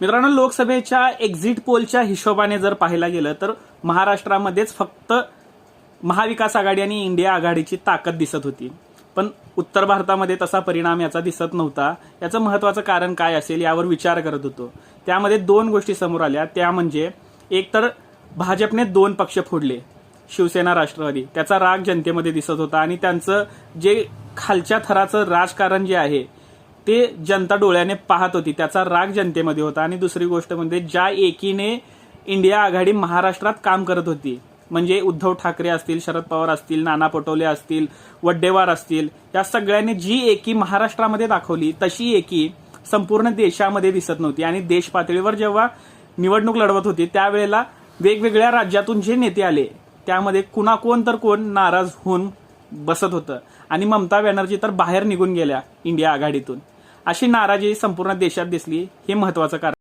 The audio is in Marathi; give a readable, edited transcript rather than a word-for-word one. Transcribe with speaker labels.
Speaker 1: मित्रांनो, लोकसभेच्या एक्झिट पोलच्या हिशोबाने जर पाहायला गेलं तर महाराष्ट्रामध्येच फक्त महाविकास आघाडी आणि इंडिया आघाडीची ताकद दिसत होती, पण उत्तर भारतामध्ये तसा परिणाम याचा दिसत नव्हता. याचं महत्वाचं कारण काय असेल यावर विचार करत होतो. त्यामध्ये दोन गोष्टी समोर आल्या. त्या म्हणजे एक तर भाजपने दोन पक्ष फोडले, शिवसेना राष्ट्रवादी. त्याचा राग जनतेमध्ये दिसत होता आणि त्यांचं जे खालच्या थराचं राजकारण जे आहे ते जनता डोळ्याने पाहत होती, त्याचा राग जनतेमध्ये होता. आणि दुसरी गोष्ट म्हणजे ज्या एकीने इंडिया आघाडी महाराष्ट्रात काम करत होती, म्हणजे उद्धव ठाकरे असतील, शरद पवार असतील, नाना पटोले असतील, वड्डेवार असतील, या सगळ्यांनी जी एकी महाराष्ट्रामध्ये दाखवली तशी एकी संपूर्ण देशामध्ये दिसत नव्हती. आणि देश पातळीवर जेव्हा निवडणूक लढवत होती त्यावेळेला वेगवेगळ्या राज्यातून जे नेते आले त्यामध्ये कोण तर कोण नाराज होऊन बसत होतं आणि ममता बॅनर्जी तर बाहेर निघून गेल्या इंडिया आघाडीतून. अशी नाराजी संपूर्ण देशात दिसली. हे महत्वाचं कारण.